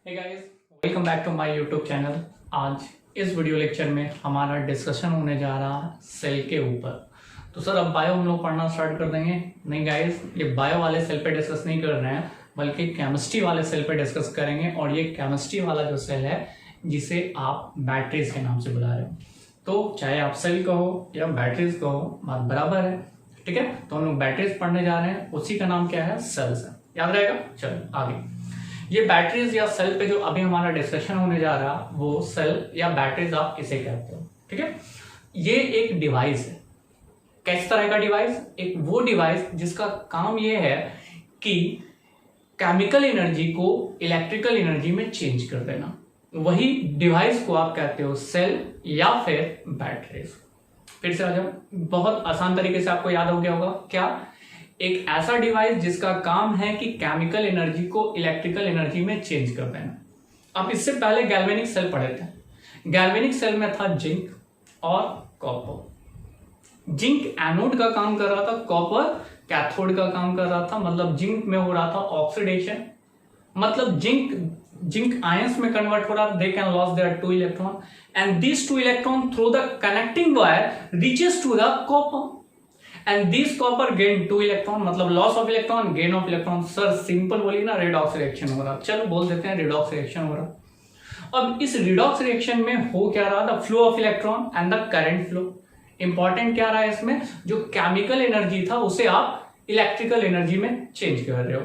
Hey guys, welcome back to my YouTube channel. आज इस video lecture में हमारा डिस्कशन होने जा रहा है सेल के ऊपर। तो सर अब बायो हम लोग पढ़ना स्टार्ट कर देंगे? नहीं गाइस, ये बायो वाले सेल पे डिस्कस नहीं कर रहे हैं, बल्कि केमिस्ट्री वाले सेल पे डिस्कस करेंगे। और ये केमिस्ट्री वाला जो सेल है जिसे आप बैटरीज के नाम से बुला रहे हो, तो चाहे आप सेल कहो या बैटरीज कहो, बात बराबर है। ठीक है, तो हम लोग बैटरीज पढ़ने जा रहे हैं, उसी का नाम क्या है? सेल्स है। याद रहेगा? चलो आगे। ये बैटरीज या सेल पे जो अभी हमारा डिस्कशन होने जा रहा है वो सेल या बैटरीज आप किसे कहते हो? ठीक है, ये एक डिवाइस है। किस तरह का डिवाइस? एक वो डिवाइस जिसका काम ये है कि केमिकल एनर्जी को इलेक्ट्रिकल एनर्जी में चेंज कर देना। वही डिवाइस को आप कहते हो सेल या फिर बैटरीज। फिर से आ जाओ, बहुत आसान तरीके से आपको याद हो गया होगा। क्या? एक ऐसा डिवाइस जिसका काम है कि केमिकल एनर्जी को इलेक्ट्रिकल एनर्जी में चेंज कर देना। अब इससे पहले गैल्वेनिक सेल पढ़े थे। गैल्वेनिक सेल में था जिंक और कॉपर। जिंक एनोड का काम कर रहा था, कॉपर कैथोड का काम कर रहा था। मतलब जिंक में हो रहा था ऑक्सीडेशन, मतलब जिंक आयंस में कन्वर्ट हो रहा था। They can loss their 2 electron and this 2 electron through the connecting wire reaches to the copper and this copper gain 2 electron, मतलब loss of electron, gain of electron. Sir simple बोलिए ना, redox reaction हो रहा। चलो बोल देते हैं redox reaction हो रहा। अब इस रिडॉक्स रिएक्शन में हो क्या रहा? The flow of electron and the current flow. Important क्या रहा है इसमें? जो केमिकल एनर्जी था उसे आप इलेक्ट्रिकल एनर्जी में चेंज कर रहे हो,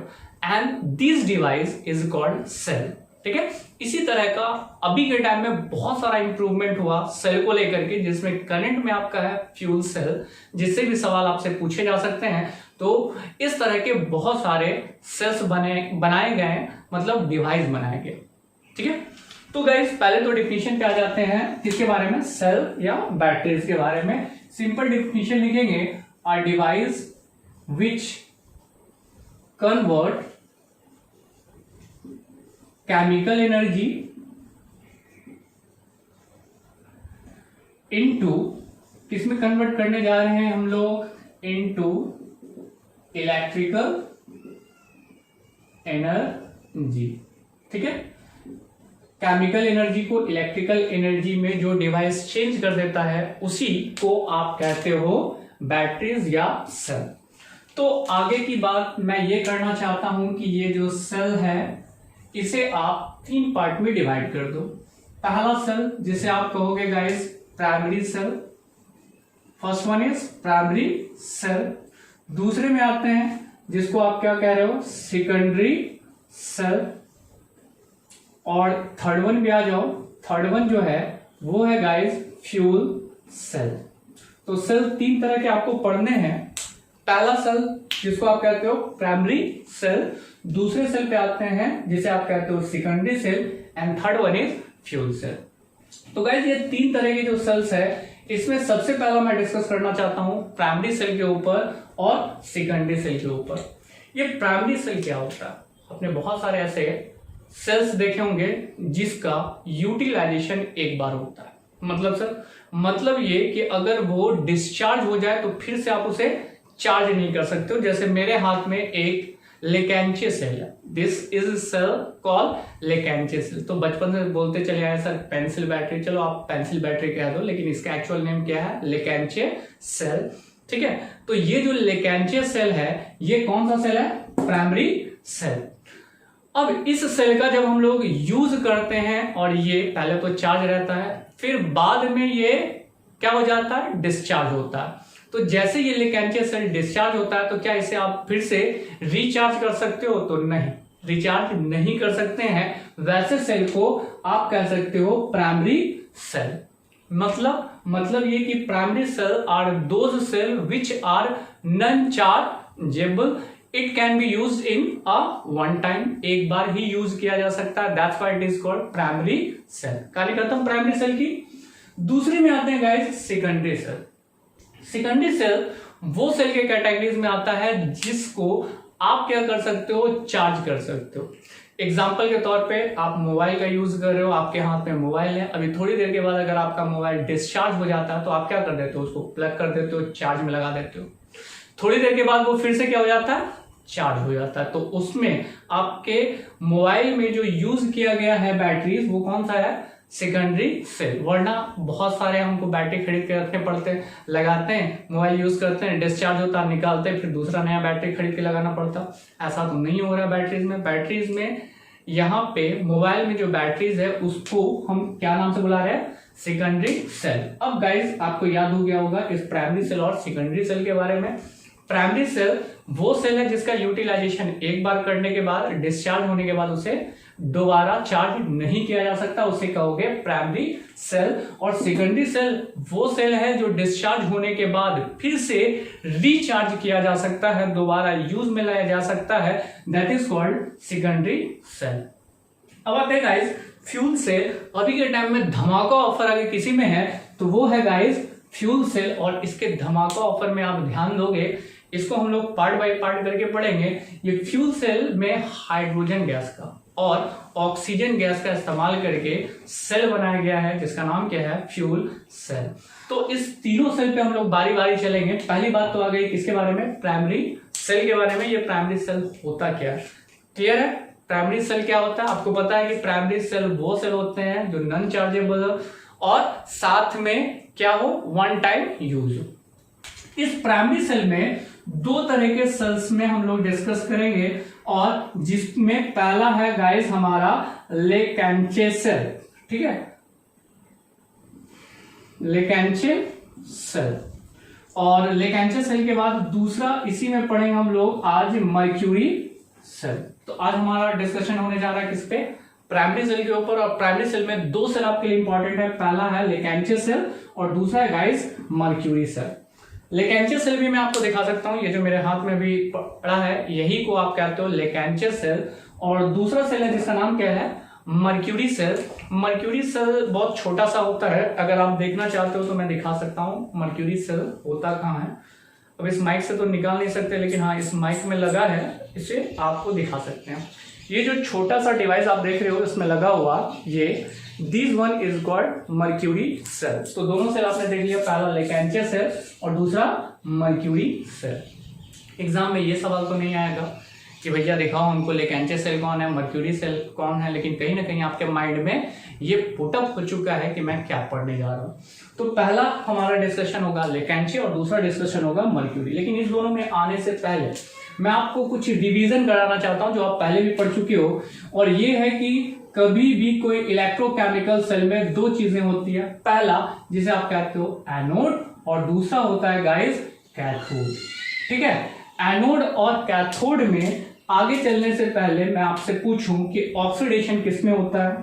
and this device is called cell. ठीक है, इसी तरह का अभी के टाइम में बहुत सारा इंप्रूवमेंट हुआ सेल को लेकर के, जिसमें करंट में आपका है फ्यूल सेल, जिससे भी सवाल आपसे पूछे जा सकते हैं। तो इस तरह के बहुत सारे सेल्स बनाए गए, मतलब डिवाइस बनाए गए। ठीक है, तो गाइस पहले तो डिफिनीशन पे आ जाते हैं। किसके बारे में? सेल या बैटरीज के बारे में। सिंपल डिफिनीशन लिखेंगे, a device which convert chemical energy into, किसमें कन्वर्ट करने जा रहे हैं हम लोग? Into electrical energy. ठीक है, केमिकल एनर्जी को इलेक्ट्रिकल एनर्जी में जो डिवाइस चेंज कर देता है उसी को आप कहते हो बैटरीज या सेल। तो आगे की बात मैं ये करना चाहता हूं कि ये जो सेल है इसे आप 3 पार्ट में डिवाइड कर दो। पहला सेल जिसे आप कहोगे guys primary cell, first one is primary cell. दूसरे में आते हैं जिसको आप क्या कह रहे हो? Secondary cell. और थर्ड वन भी आ जाओ। थर्ड वन जो है वो है गाइस फ्यूल सेल। तो सेल 3 तरह के आपको पढ़ने हैं। पहला सेल जिसको आप कहते हो प्राइमरी सेल, दूसरे सेल पे आते हैं जिसे आप कहते हो secondary cell, and third one is fuel cell. तो गाइस ये 3 तरह के जो सेल्स है, इसमें सबसे पहला मैं डिस्कस करना चाहता हूं प्राइमरी सेल के ऊपर और सेकेंडरी सेल के ऊपर। ये प्राइमरी सेल क्या होता है? आपने बहुत सारे ऐसे सेल्स देखे होंगे जिसका यूटिलाइजेशन एक बार होता है। मतलब सर, मतलब ये कि अगर वो डिस्चार्ज हो जाए तो फिर से आप उसे चार्ज नहीं कर सकते हो। जैसे मेरे हाथ में एक लेकेंचे सेल है, this is cell called Leclanche cell. तो बचपन से बोलते चले आए सर पेंसिल बैटरी, चलो आप पेंसिल बैटरी कह दो, लेकिन इसका एक्चुअल नेम क्या है? लेकेंचे सेल। ठीक है, तो ये जो लेकेंचे सेल है ये कौन सा सेल है? Primary cell. अब इस सेल का जब हम लोग यूज करते हैं, और ये पहले तो चार्ज रहता है, फिर बाद में ये क्या हो जाता है? डिस्चार्ज होता है। तो जैसे ये लेकेंचे सेल डिस्चार्ज होता है तो क्या इसे आप फिर से रिचार्ज कर सकते हो? तो नहीं, रिचार्ज नहीं कर सकते हैं। वैसे सेल को आप कह सकते हो प्राइमरी सेल। मतलब ये कि primary cell are those cell which are non chargeable. It can be use in a one time, एक बार ही यूज किया जा सकता है। That's why it is called primary cell. कहानी खत्म प्राइमरी सेल की। दूसरी में आते हैं guys secondary cell. Secondary cell वो सेल के कैटेगरीज में आता है जिसको आप क्या कर सकते हो? चार्ज कर सकते हो। एग्जाम्पल के तौर पे आप मोबाइल का यूज कर रहे हो, आपके हाथ में मोबाइल है, अभी थोड़ी देर के बाद अगर आपका मोबाइल डिस्चार्ज हो जाता है तो आप क्या कर देते हो? उसको प्लग कर देते हो, चार्ज में लगा देते हो। थोड़ी देर के बाद वो फिर से क्या हो जाता है? चार्ज हो जाता है। तो उसमें आपके मोबाइल में जो यूज किया गया है बैटरीज वो कौन सा है, सेकेंडरी सेल। वरना बहुत सारे हमको बैटरी खरीद के रखने पड़ते हैं, लगाते हैं, मोबाइल यूज करते हैं, डिस्चार्ज होता है, निकालते हैं, फिर दूसरा नया बैटरी खरीद के लगाना पड़ता। ऐसा तो नहीं हो रहा बैटरीज में। बैटरीज में यहाँ पे मोबाइल में जो बैटरीज है उसको हम क्या नाम से बुला रहे हैं, सेकेंडरी सेल। अब गाइज आपको याद हो गया होगा इस प्राइमरी सेल और सेकेंडरी सेल के बारे में। प्राइमरी सेल वो सेल है जिसका यूटिलाइजेशन एक बार करने के बाद, डिस्चार्ज होने के बाद उसे दोबारा चार्ज नहीं किया जा सकता, उसे कहोगे प्राइमरी सेल। और सेकेंडरी सेल वो सेल है जो डिस्चार्ज होने के बाद फिर से रिचार्ज किया जा सकता है, दोबारा यूज में लाया जा सकता है, that is called secondary cell. अब आते हैं गाइस फ्यूल सेल। अभी के टाइम में धमाका ऑफर अगर किसी में है तो वो है गाइस फ्यूल सेल। और इसके धमाका ऑफर में आप ध्यान दोगे, इसको हम लोग पार्ट बाय पार्ट करके पढ़ेंगे। ये फ्यूल सेल में हाइड्रोजन गैस का और ऑक्सीजन गैस का इस्तेमाल करके सेल बनाया गया है जिसका नाम क्या है, फ्यूल सेल। तो इस तीनों सेल पे हम लोग बारी बारी चलेंगे। पहली बात तो आ गई किसके बारे में, प्राइमरी सेल के बारे में। ये प्राइमरी सेल होता क्या है, क्लियर है? प्राइमरी सेल क्या होता है आपको पता है कि प्राइमरी सेल वो सेल होते हैं जो नॉन चार्जेबल और साथ में क्या हो, वन टाइम यूज हो। इस प्राइमरी सेल में दो तरह के सेल्स में हम लोग डिस्कस करेंगे और जिसमें पहला है गाइस हमारा लेकैंचे सेल, ठीक है, लेकैंचे सेल। और लेकैंचे सेल के बाद दूसरा इसी में पढ़ेंगे हम लोग आज मर्क्यूरी सेल। तो आज हमारा डिस्कशन होने जा रहा है किस पे, प्राइमरी सेल के ऊपर। और प्राइमरी सेल में दो सेल आपके लिए इंपॉर्टेंट है, पहला है लेकैंचे सेल और दूसरा है गाइस मर्क्यूरी सेल। लेकैंचे सेल भी मैं आपको दिखा सकता हूं, ये जो मेरे हाथ में भी पड़ा है यही को आप कहते हो लेकैंचे सेल। और दूसरा सेल है जिसका नाम क्या है, मर्क्यूरी सेल। मर्क्यूरी सेल बहुत छोटा सा होता है, अगर आप देखना चाहते हो तो मैं दिखा सकता हूं मर्क्यूरी सेल होता कहाँ है। अब इस माइक से तो निकाल नहीं सकते, लेकिन हाँ इस माइक में लगा है, इसे आपको दिखा सकते हैं। ये जो छोटा सा डिवाइस आप देख रहे हो इसमें लगा हुआ, ये this one is called mercury cell. तो दोनों सेल आपने देख लिया, पहला लेकैंचे सेल और दूसरा मर्क्यूरी सेल। एग्जाम में ये सवाल तो नहीं आएगा कि भैया दिखाओ हमको लेकैंचे सेल कौन है, मर्क्यूरी सेल कौन है, लेकिन कहीं ना कहीं आपके माइंड में ये पुटअप हो चुका है कि मैं क्या पढ़ने जा रहा हूँ। तो पहला हमारा डिस्कशन होगा लेकैंचे और दूसरा डिस्कशन होगा मर्क्यूरी। लेकिन इस दोनों में आने से पहले मैं आपको कुछ रिवीजन कराना चाहता हूं जो आप पहले भी पढ़ चुके हो। और ये है कि कभी भी कोई इलेक्ट्रोकेमिकल सेल में दो चीजें होती है, पहला जिसे आप कहते हो एनोड और दूसरा होता है गाइस कैथोड, ठीक है। एनोड और कैथोड में आगे चलने से पहले मैं आपसे पूछूं कि ऑक्सीडेशन किसमें होता है,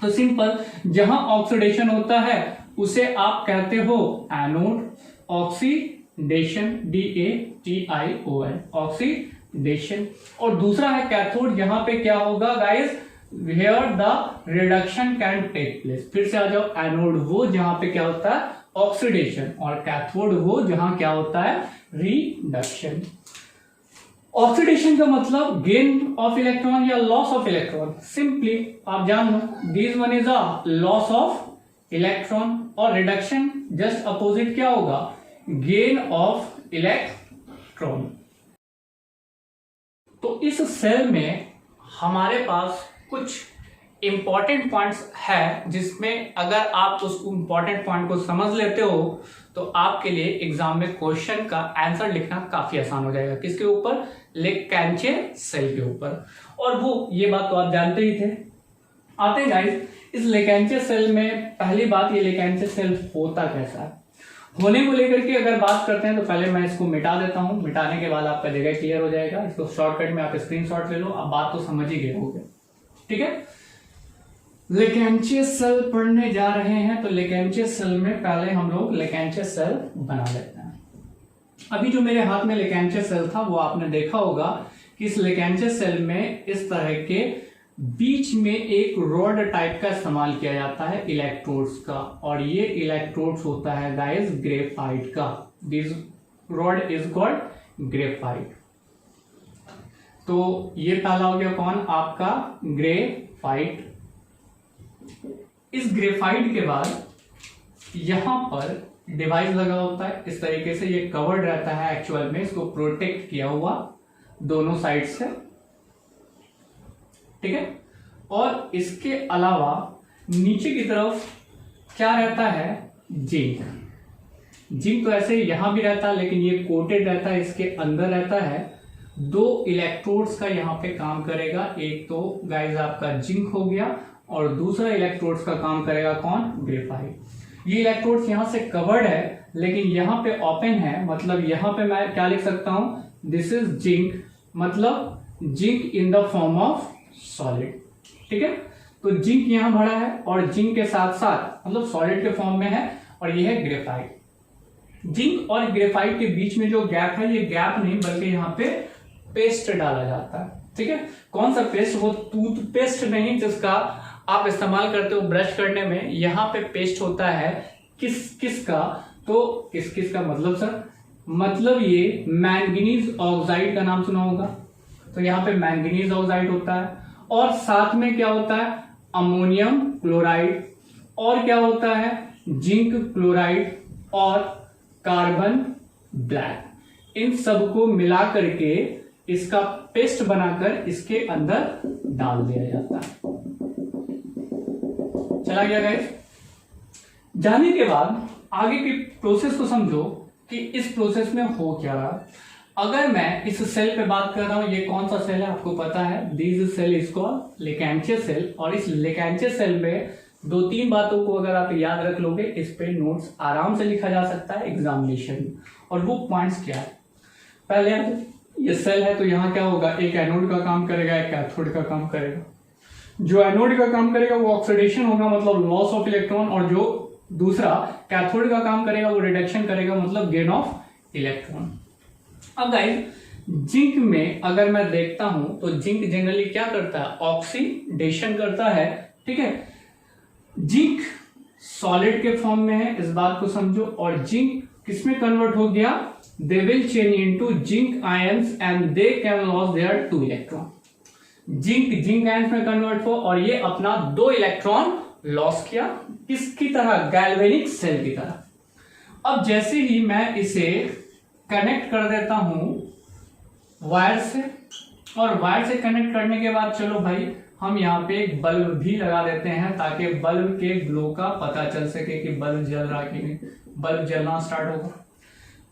तो सिंपल, जहां ऑक्सीडेशन होता है उसे आप कहते हो एनोड, ऑक्सीडेशन, DATION, ऑक्सीडेशन। और दूसरा है कैथोड, जहां पे क्या होगा guys, where the reduction can take place. फिर से आ जाओ, एनोड वो जहां पे क्या होता है ऑक्सीडेशन, और कैथोड वो जहां क्या होता है रिडक्शन। ऑक्सीडेशन का मतलब गेन ऑफ इलेक्ट्रॉन या लॉस ऑफ इलेक्ट्रॉन, सिंपली आप जान लो, this one is a loss of electron. और रिडक्शन जस्ट अपोजिट क्या होगा, गेन ऑफ इलेक्ट्रॉन। तो इस सेल में हमारे पास कुछ इंपॉर्टेंट पॉइंट्स है जिसमें अगर आप उस इंपॉर्टेंट पॉइंट को समझ लेते हो तो आपके लिए एग्जाम में क्वेश्चन का आंसर लिखना काफी आसान हो जाएगा। किसके ऊपर, लेकैंचे सेल के ऊपर। और वो ये बात तो आप जानते ही थे। आते हैं गाइस इस लेकैंचे सेल में, पहली बात ये लेकैंचे सेल होता कैसा है, होने को लेकर के अगर बात करते हैं तो पहले मैं इसको मिटा देता हूं, मिटाने के बाद आपका जगह क्लियर हो जाएगा। इसको शॉर्टकट में आप स्क्रीनशॉट ले लो, आप बात तो समझ ही गए होंगे, ठीक है। लेकैंचे सेल पढ़ने जा रहे हैं तो लेकैंचे सेल में पहले हम लोग लेकैंचे सेल बना लेते हैं। अभी जो मेरे हाथ में लेकैंचे सेल था वो आपने देखा होगा कि इस लेकैंचे सेल में इस तरह के बीच में एक रॉड टाइप का इस्तेमाल किया जाता है इलेक्ट्रोड्स का, और ये इलेक्ट्रोड्स होता है गाइस ग्रेफाइट का। This rod is called graphite. तो ये पहला हो गया कौन, आपका ग्रेफाइट। इस ग्रेफाइट के बाद यहां पर डिवाइस लगा होता है इस तरीके से, ये कवर्ड रहता है, एक्चुअल में इसको प्रोटेक्ट किया हुआ दोनों साइड से, ठीक है। और इसके अलावा नीचे की तरफ क्या रहता है, जिंक। जिंक तो ऐसे यहां भी रहता है, लेकिन ये कोटेड रहता है, इसके अंदर रहता है। 2 इलेक्ट्रोड्स का यहाँ पे काम करेगा। एक तो गाइस आपका जिंक हो गया, और दूसरा इलेक्ट्रोड्स का काम करेगा कौन, ग्रेफाइट। ये इलेक्ट्रोड्स यहाँ से कवर्ड है, लेकिन यहाँ पे ओपन है, मतलब यहाँ पे मैं क्या लिख सकता हूं, दिस इज जिंक, मतलब zinc in the form of solid, ठीक है। तो जिंक यहां भरा है, और जिंक के साथ साथ मतलब सॉलिड के फॉर्म में है, और ये है ग्रेफाइट। जिंक और ग्रेफाइट के बीच में जो गैप है, ये गैप नहीं बल्कि यहाँ पे पेस्ट डाला जाता है, ठीक है। कौन सा पेस्ट, वो टूथपेस्ट नहीं जिसका आप इस्तेमाल करते हो ब्रश करने में, यहाँ पे पेस्ट होता है किस का, तो किस का मतलब सर, मतलब ये मैंगनीज ऑक्साइड का नाम सुना होगा, तो यहाँ पे मैंगनीज ऑक्साइड होता है, और साथ में क्या होता है, अमोनियम क्लोराइड, और क्या होता है, जिंक क्लोराइड और कार्बन ब्लैक। इन सबको मिला करके इसका पेस्ट बनाकर इसके अंदर डाल दिया जाता है। चला गया गाइस। जाने के बाद आगे की प्रोसेस को समझो कि इस प्रोसेस में हो क्या रहा। अगर मैं इस सेल पे बात कर रहा हूं, ये कौन सा सेल है आपको पता है, this cell is called Leclanche's cell. और इस लेकेंचियस सेल में 2-3 बातों को अगर आप याद रख लोगे, इस पे नोट्स आराम से लिखा जा सकता है एग्जामिनेशन में। और वो पॉइंट्स क्या है, पहले ये सेल है तो यहाँ क्या होगा, एक एनोड का काम करेगा, एक कैथोड का काम करेगा। जो एनोड का काम करेगा वो ऑक्सीडेशन होगा, मतलब लॉस ऑफ इलेक्ट्रॉन, और जो दूसरा कैथोड का काम करेगा वो रिडक्शन करेगा, मतलब गेन ऑफ इलेक्ट्रॉन। अब गाइस जिंक में अगर मैं देखता हूं तो जिंक जनरली क्या करता है, ऑक्सीडेशन करता है, ठीक है। जिंक सॉलिड के फॉर्म में है, इस बात को समझो। और जिंक किसमें कन्वर्ट हो गया, they will change into zinc ions and they can loss their 2 electron. Zinc ions में कन्वर्ट हो, और ये अपना 2 इलेक्ट्रॉन लॉस किया, किसकी तरह, गैल्वेनिक सेल की तरह। अब जैसे ही मैं इसे कनेक्ट कर देता हूं वायर से, और वायर से कनेक्ट करने के बाद चलो भाई हम यहाँ पे एक बल्ब भी लगा देते हैं, ताकि बल्ब के ग्लो का पता चल सके कि बल्ब जल रहा कि नहीं। बल्ब जलना स्टार्ट होगा।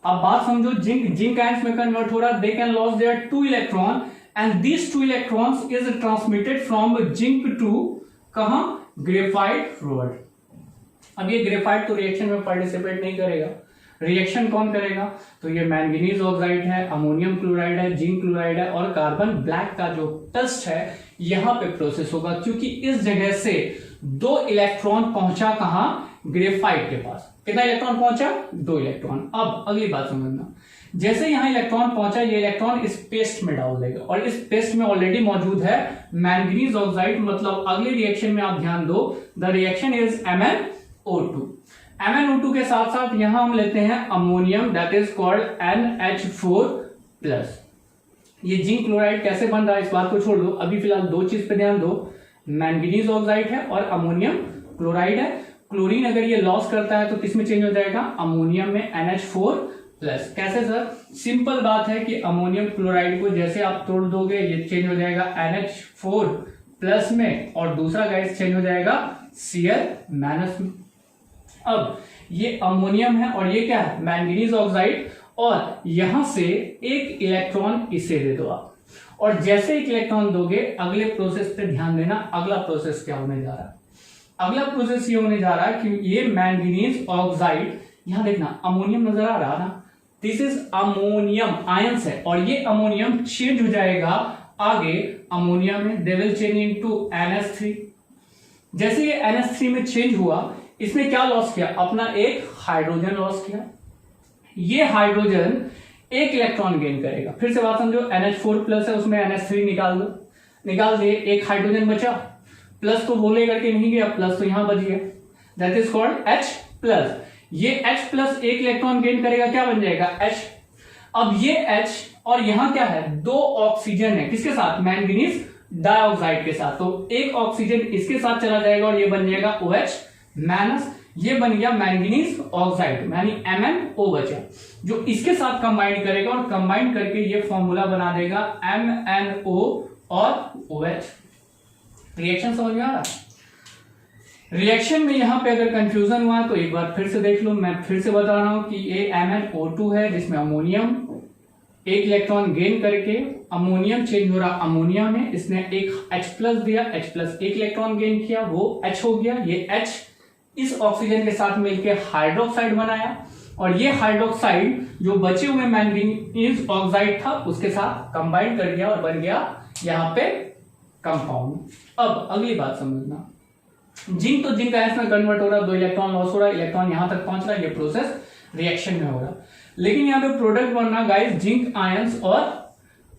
अब बात समझो, जिंक आयंस में कन्वर्ट हो रहा, they can loss their 2 electron and these 2 electrons is transmitted from zinc to कहां, ग्रेफाइट फ्लूइड। अब ये ग्रेफाइट तो रिएक्शन में पार्टिसिपेट नहीं करेगा, रिएक्शन कौन करेगा, तो ये मैंगनीज ऑक्साइड है, अमोनियम क्लोराइड है, जिंक क्लोराइड है, और कार्बन ब्लैक का जो टेस्ट है यहां पे प्रोसेस होगा, क्योंकि इस जगह से 2 इलेक्ट्रॉन पहुंचा कहां, ग्रेफाइट के पास। कितना इलेक्ट्रॉन पहुंचा, 2 इलेक्ट्रॉन। अब अगली बात समझना, जैसे यहां इलेक्ट्रॉन पहुंचा, ये इलेक्ट्रॉन इस पेस्ट में डाल देगा, और इस पेस्ट में ऑलरेडी मौजूद है मैंगनीज ऑक्साइड, मतलब अगली रिएक्शन में आप ध्यान दो, the reaction is MnO2। MnO2 के साथ साथ यहां हम लेते हैं ammonium, that is called NH4+। ये जिंक क्लोराइड कैसे बन रहा है इस बात को छोड़ दो, अभी फिलहाल 2 चीज पे ध्यान दो, मैंगनीज ऑक्साइड है और अमोनियम क्लोराइड है। क्लोरीन अगर ये लॉस करता है तो किस में चेंज हो जाएगा, अमोनियम में NH4+। कैसे सर, सिंपल बात है कि अमोनियम क्लोराइड को जैसे आप तोड़ दोगे ये चेंज हो जाएगा NH4+ में, और दूसरा गैस चेंज हो जाएगा Cl- में। अब ये अमोनियम है और ये क्या है, मैंगनीज ऑक्साइड, और यहां से एक इलेक्ट्रॉन इसे दे दो आप, और जैसे एक इलेक्ट्रॉन दोगे अगले प्रोसेस पे ध्यान देना। अगला प्रोसेस क्या होने जा रहा है, अगला प्रोसेस ये होने जा रहा है कि ये मैंगनीज ऑक्साइड, यहां देखना अमोनियम नजर आ रहा ना, दिस इज अमोनियम आयंस है, और ये अमोनियम चेंज हो जाएगा आगे अमोनिया में, दे विल चेंज इनटू NH3। जैसे ये NH3 में चेंज हुआ, इसने क्या लॉस किया, अपना एक हाइड्रोजन लॉस किया। ये हाइड्रोजन एक इलेक्ट्रॉन गेन करेगा। फिर से बात समझो, NH4+ है, उसमें NH3 निकाल दो, निकाल दिए, एक हाइड्रोजन बचा, प्लस तो बोले करके नहीं गया, प्लस तो यहां बच गया, दैट इज कॉल्ड H+। ये H+ एक इलेक्ट्रॉन गेन करेगा, क्या बन जाएगा, H। अब ये H और यहां क्या है, 2 ऑक्सीजन है, किसके साथ, मैंगनीज डाइऑक्साइड के साथ, तो एक ऑक्सीजन इसके साथ चला जाएगा और ये बन जाएगा OH-। ये बन गया मैंगनीज ऑक्साइड, यानी MnO बचा, जो इसके साथ कंबाइन करेगा और कंबाइन करके ये फॉर्मूला बना देगा MnO और OH। रिएक्शन समझ में आ रहा है? रिएक्शन में यहां पे अगर कंफ्यूजन हुआ तो एक बार फिर से देख लो, मैं फिर से बता रहा हूं कि ये MnO2 है, जिसमें अमोनियम एक इलेक्ट्रॉन गेन करके अमोनियम चेंज हो रहा अमोनिया में, इसने एक H+ दिया, H+ एक इलेक्ट्रॉन गेन किया, वो H हो गया, ये H इस ऑक्सीजन के साथ मिलकर हाइड्रोक्साइड बनाया, और ये हाइड्रोक्साइड जो बचे हुए मैंगनीज ऑक्साइड था उसके साथ कंबाइन कर गया और बन गया यहाँ पे कंपाउंड। अब अगली बात समझना, जिंक तो जिंक आयंस में कन्वर्ट हो रहा, 2 इलेक्ट्रॉन लॉस हो रहा, इलेक्ट्रॉन यहां तक पहुंच रहा, ये प्रोसेस रिएक्शन में हो रहा, लेकिन यहाँ पे प्रोडक्ट बन रहा गाइस जिंक आयंस और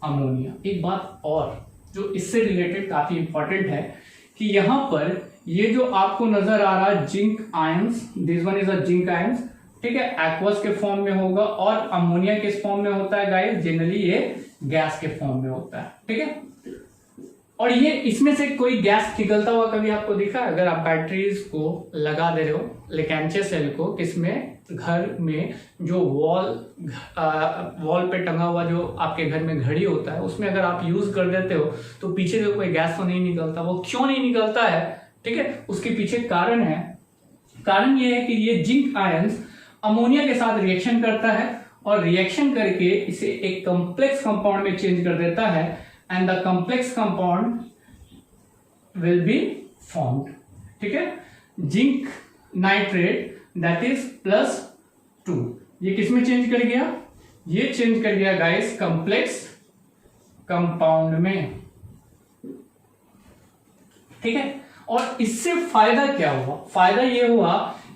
अमोनिया। एक बात और जो इससे रिलेटेड काफी इंपॉर्टेंट है कि यहां पर ये जो आपको नजर आ रहा है zinc ions, this one is a zinc ions, ठीक है, एक्वस के फॉर्म में होगा, और अमोनिया किस फॉर्म में होता है गाइस? जनरली ये गैस के फॉर्म में होता है, ठीक है। और ये इसमें से कोई गैस निकलता हुआ कभी आपको दिखा है? अगर आप बैटरीज को लगा दे रहे हो, लेकेंचे सेल को, किसमें? घर में जो वॉल पे टंगा हुआ जो आपके घर में घड़ी होता है, उसमें अगर आप यूज कर देते हो तो पीछे से कोई गैस तो नहीं निकलता। वो क्यों नहीं निकलता है, ठीक है, उसके पीछे कारण है। कारण ये है कि ये जिंक आयंस अमोनिया के साथ रिएक्शन करता है और रिएक्शन करके इसे एक कॉम्प्लेक्स कंपाउंड में चेंज कर देता है, and the complex compound will be formed, ठीक है। जिंक नाइट्रेट दैट इज +2, ये किसमें चेंज कर गया? ये चेंज कर गया गाइस कॉम्प्लेक्स कंपाउंड में, ठीक है। और इससे फायदा क्या हुआ? फायदा ये हुआ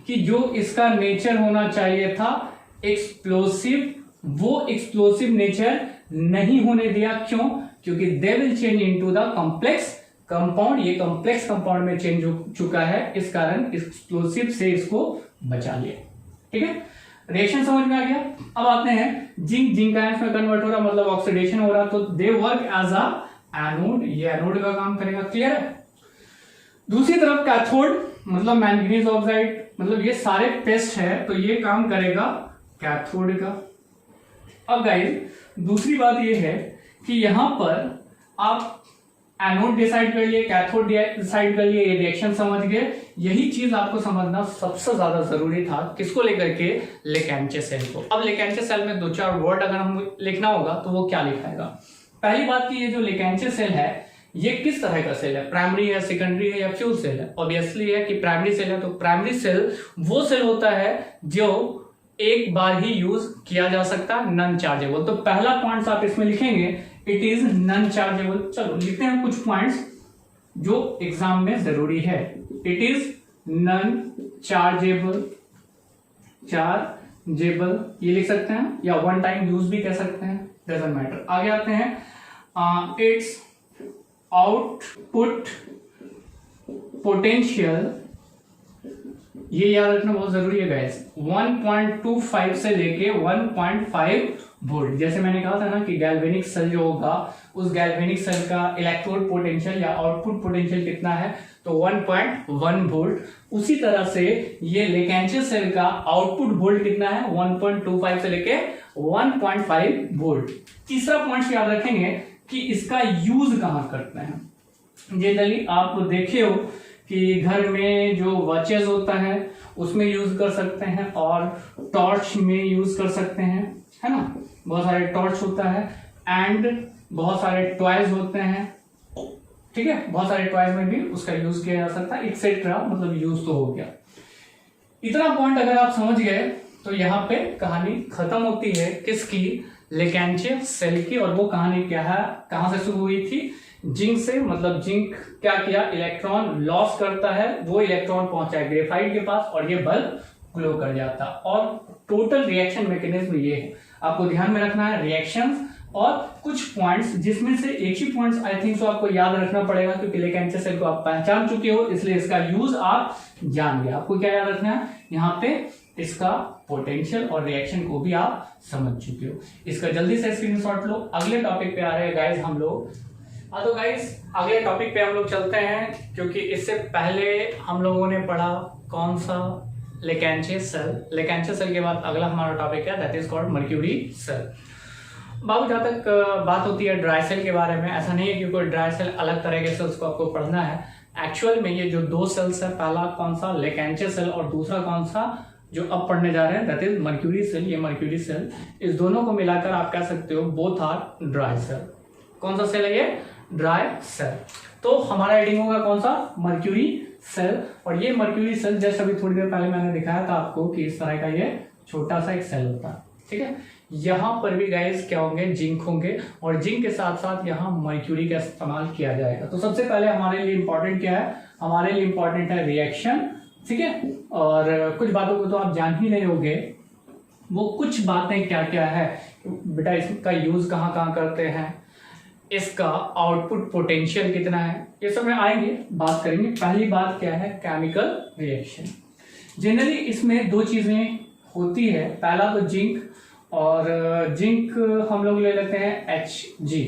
कि जो इसका नेचर होना चाहिए था एक्सप्लोसिव, वो एक्सप्लोसिव नेचर नहीं होने दिया। क्यों? क्योंकि दे will change into the complex compound, ये कॉम्प्लेक्स कंपाउंड में चेंज हो चुका है, इस कारण एक्सप्लोसिव से इसको बचा लिया, ठीक है। रिएक्शन समझ में आ गया। अब आते हैं जिंक आयंस में कन्वर्ट हो रहा, मतलब ऑक्सीडेशन हो रहा, तो they work as a anode, ये एनोड का काम करेगा, क्लियर है। दूसरी तरफ कैथोड मतलब मैंगनीज ऑक्साइड, मतलब ये सारे पेस्ट है, तो ये काम करेगा कैथोड का। अब गाइस दूसरी बात ये है कि यहां पर आप एनोड डिसाइड कर लिए, कैथोड डिसाइड कर लिए, ये रिएक्शन समझ गए। यही चीज आपको समझना सबसे ज्यादा जरूरी था, किसको लेकर के? लेकेंचे सेल को। अब लेकेंचे सेल में 2-4 वर्ड अगर हम लिखना होगा तो वो क्या लिखाएगा? पहली बात कि ये जो लेकेंचे सेल है ये किस तरह का सेल है? प्राइमरी है, सेकेंडरी है या फ्यूज सेल है? ऑब्वियसली है कि प्राइमरी सेल है, तो प्राइमरी सेल वो सेल होता है जो एक बार ही यूज किया जा सकता है, नॉन चार्जेबल। तो पहला पॉइंट आप इसमें लिखेंगे इट इज नॉन चार्जेबल। चलो लिखते हैं कुछ पॉइंट्स जो एग्जाम में जरूरी है। इट इज नॉन चार्जेबल, ये लिख सकते हैं, या वन टाइम यूज भी कह सकते हैं, डजंट मैटर। आगे आते हैं, इट्स आउटपुट पोटेंशियल, ये याद रखना बहुत जरूरी है गाइस, 1.25 से लेके 1.5 वोल्ट। जैसे मैंने कहा था ना कि गैल्वेनिक सेल जो होगा उस गैल्वेनिक सेल का इलेक्ट्रोड पोटेंशियल या आउटपुट पोटेंशियल कितना है? तो 1.1 वोल्ट। उसी तरह से ये लेकेंचे सेल का आउटपुट वोल्ट कितना है? 1.25 से लेके 1.5 वोल्ट। तीसरा पॉइंट याद रखेंगे कि इसका यूज कहां करते हैं। जनरली आप देखे हो कि घर में जो वॉचेस होता है उसमें यूज कर सकते हैं, और टॉर्च में यूज कर सकते हैं, है ना। बहुत सारे टॉर्च होता है, एंड बहुत सारे टॉयज होते हैं, ठीक है, बहुत सारे टॉयज में भी उसका यूज किया जा सकता है, एक्सेट्रा, मतलब यूज तो हो गया। इतना पॉइंट अगर आप समझ गए तो यहाँ पे कहानी खत्म होती है किसकी? लेकेंचे सेल की। और वो कहानी क्या है, कहां से शुरू हुई थी? जिंक से। मतलब जिंक क्या किया? इलेक्ट्रॉन लॉस करता है, वो इलेक्ट्रॉन पहुंचा है ग्रेफाइट के पास और ये बल्ब ग्लो कर जाता। और टोटल रिएक्शन मैकेनिज्म ये है, आपको ध्यान में रखना है रिएक्शंस और कुछ पॉइंट्स, जिसमें से एक ही पॉइंट्स आई थिंक सो आपको याद रखना पड़ेगा, क्योंकि लेकेंचे सेल को आप पहचान चुके हो, इसलिए इसका यूज आप जान गए। आपको क्या याद रखना है? यहाँ पे इसका पोटेंशियल और रिएक्शन को भी आप समझ चुके हो। इसका जल्दी से स्क्रीनशॉट लो। अगले टॉपिक पे आ रहे हैं गाइज हम लोग। तो गाइज अगले टॉपिक पे हम लोग चलते हैं, क्योंकि इससे पहले हम लोगों ने पढ़ा कौन सा? लेकेंचे सेल। लेकेंचे सेल के बाद अगला हमारा टॉपिक है that is called mercury cell. बाबू जहाँ तक बात होती है ड्राई सेल के बारे में, ऐसा नहीं है कि कोई ड्राई सेल अलग तरह के सेल्स को आपको पढ़ना है। एक्चुअल में ये जो दो सेल्स है, पहला कौन सा लेकेंचे सेल और दूसरा कौन सा जो अब पढ़ने जा रहे हैं दैट इज मर्क्यूरी सेल। ये मर्क्यूरी सेल, इस दोनों को मिलाकर आप कह सकते हो बोथ आर ड्राई सेल। कौन सा सेल है ये? Dry cell. तो हमारा हेडिंग होगा कौन सा? Mercury cell. और ये मर्क्यूरी सेल जैसे अभी थोड़ी देर पहले मैंने दिखाया था आपको कि इस तरह का ये छोटा सा एक सेल होता है, ठीक है। यहाँ पर भी गाइस क्या होंगे? जिंक होंगे, और जिंक के साथ साथ यहाँ मर्क्यूरी का इस्तेमाल किया जाएगा। तो सबसे पहले हमारे लिए इंपॉर्टेंट क्या है? हमारे लिए इंपॉर्टेंट है रिएक्शन, ठीक है। और कुछ बातों को तो आप जान ही नहीं होंगे, वो कुछ बातें क्या क्या है बेटा, इसका यूज कहाँ कहाँ करते हैं, इसका आउटपुट पोटेंशियल कितना है, ये सब में आएंगे, बात करेंगे। पहली बात क्या है? Chemical reaction. जनरली इसमें दो चीजें होती है, पहला तो जिंक, और जिंक हम लोग ले लेते हैं Hg,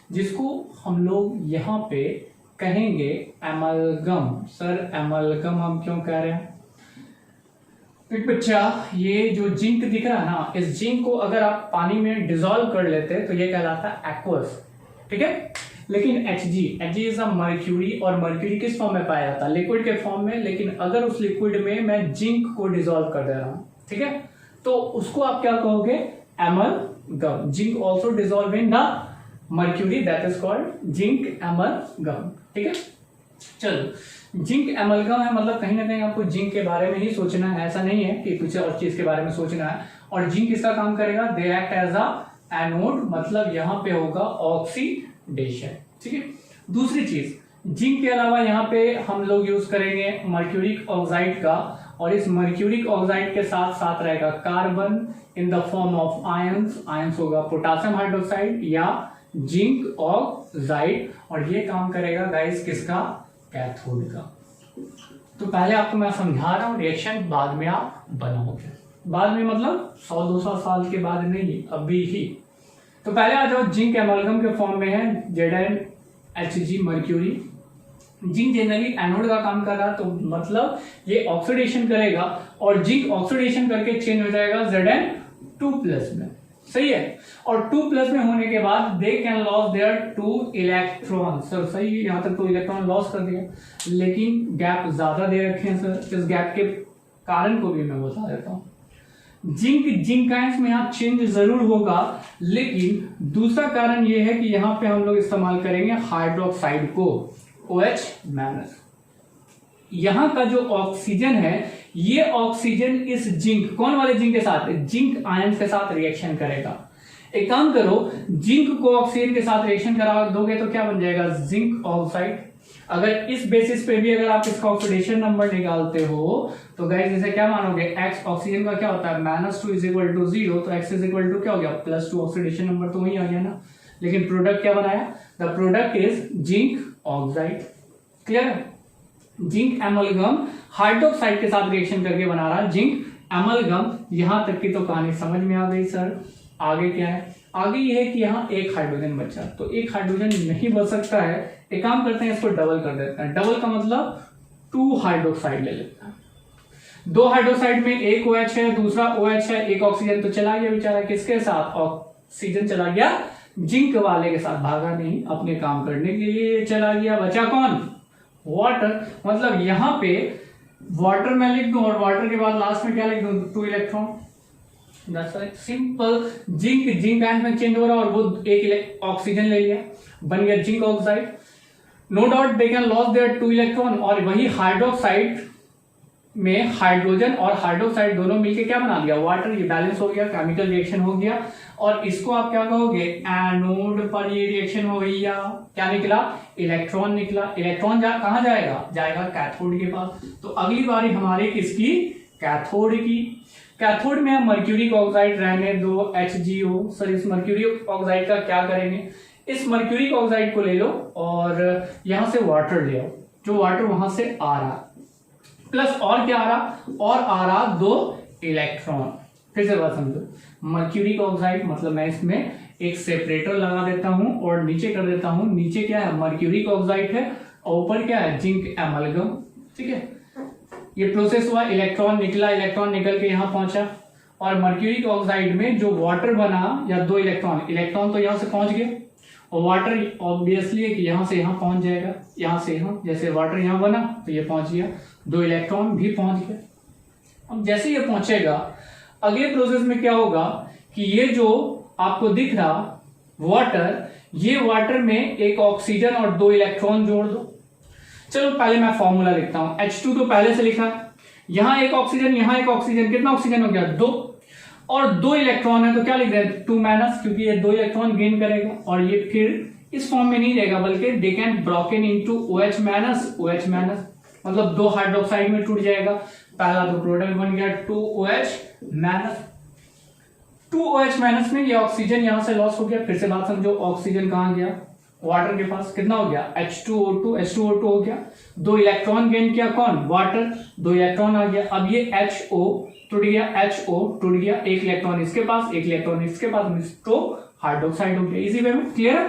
जिसको हम लोग यहाँ पे कहेंगे एमलगम। सर एमलगम हम क्यों कह रहे हैं? एक बच्चा, ये जो जिंक दिख रहा है ना, इस जिंक को अगर आप पानी में डिसॉल्व कर लेते तो ये कहलाता है एक्वस, ठीक है। लेकिन Hg इज अ मर्क्यूरी, और मर्क्यूरी किस फॉर्म में पाया जाता है? लिक्विड के फॉर्म में। लेकिन अगर उस लिक्विड में मैं जिंक को डिसॉल्व कर दे रहा हूं, ठीक है, तो उसको आप क्या कहोगे? Amalgam. Zinc also dissolve in the mercury, that is called zinc amalgam, ठीक है। चलो, जिंक एमलगम है, मतलब कहीं ना कहीं आपको जिंक के बारे में ही सोचना है, ऐसा नहीं है कि कुछ और चीज के बारे में सोचना है। और जिंक इसका काम करेगा, they act as a anode, मतलब यहाँ पे होगा ऑक्सीडेशन, ठीक है। दूसरी चीज, जिंक के अलावा यहाँ पे हम लोग यूज करेंगे मर्क्यूरिक ऑक्साइड का, और इस मर्क्यूरिक ऑक्साइड के साथ साथ रहेगा carbon in the form of ions. Ions होगा पोटासियम हाइड्रोक्साइड या जिंक ऑक्साइड, और ये काम करेगा गाइस किसका? कैथोड का। तो पहले आपको मैं समझा रहा हूं, रिएक्शन बाद में आप बनाओगे, बाद में मतलब 100-200 साल के बाद नहीं, अभी ही। तो पहले आ जाओ, जिंक एमलगम के फॉर्म में है ZnHg mercury. Zinc generally anode का काम कर रहा है, तो मतलब ये ऑक्सीडेशन करेगा, और जिंक ऑक्सीडेशन करके चेंज हो जाएगा Zn2+ में, सही है। और 2+ में होने के बाद they can loss their 2 electron. Sir सही, यहां तक तो इलेक्ट्रॉन लॉस कर दिया, लेकिन गैप ज्यादा दे रखे हैं सर। इस गैप के कारण को भी मैं बता देता हूं। जिंक आयंस में यहाँ चेंज जरूर होगा, लेकिन दूसरा कारण यह है कि यहाँ पे हम लोग इस्तेमाल करेंगे हाइड्रोक्साइड को, OH-। यहां का जो ऑक्सीजन है, ये ऑक्सीजन इस जिंक, कौन वाले जिंक के साथ? जिंक आयंस के साथ रिएक्शन करेगा। एक काम करो, जिंक को ऑक्सीजन के साथ रिएक्शन करा दोगे तो क्या बन जाएगा? Zinc oxide. अगर इस बेसिस पे भी अगर आप इसका ऑक्सीडेशन नंबर निकालते हो तो गाइस इसे क्या मानोगे? X ऑक्सीजन का क्या होता है? -2 = 0, तो X = क्या हो गया? +2। ऑक्सीडेशन नंबर तो वही आ गया ना। लेकिन प्रोडक्ट क्या बनाया? The product is zinc oxide. Clear है? जिंक एमलगम हाइड्रोक्साइड के साथ रिएक्शन करके बना रहा है जिंक एमलगम। यहां तक की तो कहानी समझ में आ गई सर। आगे क्या है? आगे ये है कि यहाँ एक हाइड्रोजन बचा, तो एक हाइड्रोजन नहीं बच सकता है। एक काम करते हैं, इसको डबल कर देते हैं। डबल का मतलब 2 हाइड्रोक्साइड ले लेते हैं। 2 हाइड्रोक्साइड में एक OH है, दूसरा OH है, एक ऑक्सीजन तो चला गया बेचारा, किसके साथ? ऑक्सीजन चला गया जिंक वाले के साथ, भागा नहीं, अपने काम करने के लिए चला गया। बचा कौन? वाटर। मतलब यहाँ पे वाटर में लिख दूं, और वाटर के बाद लास्ट में क्या लिख दूं? 2 इलेक्ट्रॉन। सिंपल। जिंक आयन में चेंज हो रहा है, और वो एक ऑक्सीजन ले लिया, बन गया zinc oxide. No doubt they can loss their 2 electron, और वही हाइड्रोक्साइड में हाइड्रोजन और हाइड्रोक्साइड दोनों मिलकर क्या बना दिया? वाटर। ये बैलेंस हो गया, केमिकल रिएक्शन हो गया। और इसको आप क्या कहोगे? एनोड पर ये रिएक्शन हो गया, क्या निकला? इलेक्ट्रॉन निकला। इलेक्ट्रॉन कहां जाएगा? जाएगा कैथोड के पास। तो अगली बारी हमारी किसकी? कैथोड की। कैथोड में मर्क्यूरिक ऑक्साइड रहने दो, HgO। सर इस मर्क्यूरिक ऑक्साइड का क्या करेंगे? इस मर्क्यूरिक ऑक्साइड को ले लो और यहां से वाटर ले आओ, जो वाटर वहां से आ रहा, प्लस और क्या आ रहा? और आ रहा 2 इलेक्ट्रॉन। फिर से बात समझो, मर्क्यूरिक ऑक्साइड मतलब मैं इसमें एक सेपरेटर लगा देता हूं और नीचे कर देता हूं। नीचे क्या है? मर्क्यूरिक ऑक्साइड है, और ऊपर क्या है? Zinc amalgam. ठीक है, ये प्रोसेस हुआ, इलेक्ट्रॉन निकला, इलेक्ट्रॉन निकल के यहाँ पहुंचा, और मर्क्यूरिक ऑक्साइड में जो वाटर बना या 2 इलेक्ट्रॉन तो यहाँ से पहुंच गए, और वाटर ऑब्वियसली है कि यहाँ से यहाँ पहुंच जाएगा, यहाँ से यहाँ, जैसे वाटर यहाँ बना तो ये पहुंच गया, 2 इलेक्ट्रॉन भी पहुंच गए। अब जैसे ये पहुंचेगा, अगले प्रोसेस में क्या होगा कि ये जो आपको दिख रहा वाटर, ये वाटर में एक ऑक्सीजन और 2 इलेक्ट्रॉन जोड़ दो। चलो पहले मैं फॉर्मूला लिखता हूं, H2 तो पहले से लिखा है, यहां एक ऑक्सीजन, यहां एक ऑक्सीजन, कितना ऑक्सीजन हो गया 2, और 2 इलेक्ट्रॉन है तो क्या लिख रहे हैं 2 माइनस, क्योंकि ये 2 इलेक्ट्रॉन गेन करेगा, और ये फिर इस फॉर्म में नहीं रहेगा बल्कि they can broken into OH minus, OH minus मतलब 2 हाइड्रोक्साइड में टूट जाएगा। पहला तो प्रोडक्ट बन गया 2OH माइनस, 2OH माइनस में ये ऑक्सीजन यहां से लॉस हो गया। फिर से बात समझो, ऑक्सीजन कहां गया, वाटर के पास, कितना हो गया H2O2 हो गया, 2 इलेक्ट्रॉन गेन किया, कौन, वाटर, 2 इलेक्ट्रॉन आ गया। अब ये HO टूट गया, HO टूट गया, 1 इलेक्ट्रॉन इसके पास, 1 इलेक्ट्रॉन इसके पास, तो हाइड्रोक्साइड हो गया। इसी वे में क्लियर है।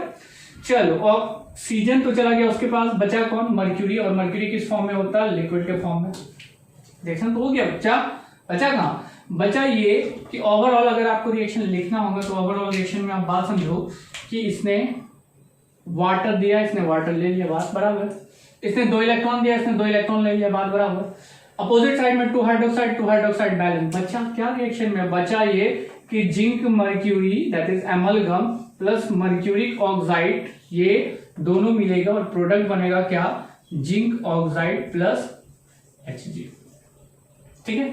चलो ऑक्सीजन तो चला गया, उसके पास बचा कौन, मर्क्यूरी, और मर्क्यूरी किस फॉर्म में होता है, लिक्विड के फॉर्म में। रिएक्शन तो हो गया, बचा कहां, बचा ये कि ओवरऑल अगर आपको रिएक्शन लिखना होगा तो ओवरऑल रिएक्शन में आप बात समझो कि इसने वाटर दिया, इसने वाटर ले लिया, बात बराबर, इसने 2 इलेक्ट्रॉन दिया, इसने 2 इलेक्ट्रॉन ले लिया, बात बराबर। अपोजिट साइड में 2 हाइड्रोक्साइड बैलेंस, बचा क्या रिएक्शन में, बचा ये कि zinc mercury that is amalgam plus mercuric oxide, ये दोनों मिलेगा और प्रोडक्ट बनेगा क्या, जिंक ऑक्साइड प्लस Hg। ठीक है,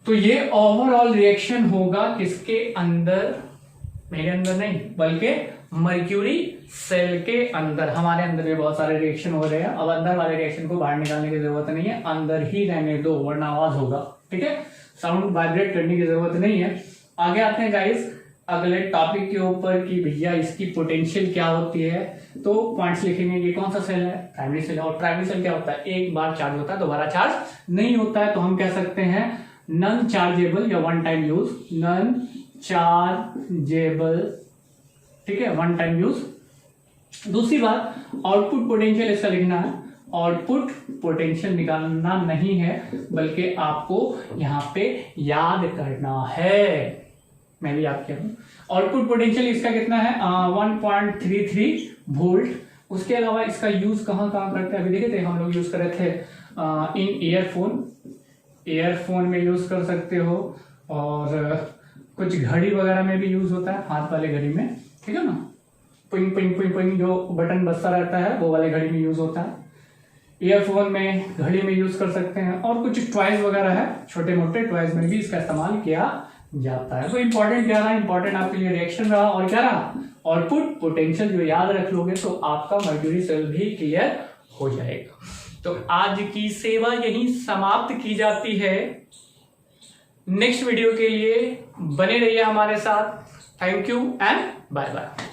तो ये ओवरऑल रिएक्शन होगा किसके अंदर, मेरे अंदर नहीं बल्कि मर्क्यूरी सेल के अंदर। हमारे अंदर में बहुत सारे रिएक्शन हो रहे हैं, अब अंदर वाले रिएक्शन को बाहर निकालने की जरूरत नहीं है, अंदर ही रहने दो वरना आवाज होगा। ठीक है, साउंड वाइब्रेट करने की जरूरत नहीं है। आगे आते हैं गाइस अगले टॉपिक के ऊपर कि भैया इसकी पोटेंशियल क्या होती है, तो पॉइंट्स लिखेंगे। ये कौन सा सेल है, प्राइमरी सेल है, और प्राइमरी सेल क्या होता है, एक बार चार्ज होता है, दोबारा चार्ज नहीं होता है, तो हम कह सकते हैं नॉन चार्जेबल या one time use, non chargeable. ठीक है, वन टाइम यूज। दूसरी बात, आउटपुट पोटेंशियल इसका लिखना है, आउटपुट पोटेंशियल निकालना नहीं है बल्कि आपको यहां पे याद करना है, मैं भी याद किया हूं। आउटपुट पोटेंशियल इसका कितना है 1.33 वोल्ट। उसके अलावा इसका यूज कहां करते हैं, अभी देखे थे हम लोग यूज कर रहे थे इन ईयरफोन में यूज कर सकते हो, और कुछ घड़ी वगैरह में भी यूज होता है, हाथ वाले घड़ी में, ठीक है ना, पिंग पिंग पिंग पिंग जो बटन बजता रहता है वो वाले घड़ी में यूज होता है, ईयरफोन में, घड़ी में यूज कर सकते हैं, और कुछ टॉयज वगैरह है, छोटे मोटे टॉयज में भी इसका इस्तेमाल किया जाता है। तो इंपॉर्टेंट क्या रहा, इंपॉर्टेंट आपके लिए रिएक्शन रहा, और क्या रहा, आउटपुट पोटेंशियल। जो याद रख लोगे तो आपका मर्क्यूरी सेल भी क्लियर हो जाएगा। तो आज की सेवा यहीं समाप्त की जाती है। नेक्स्ट वीडियो के लिए बने रहिए हमारे साथ। Thank you and bye bye.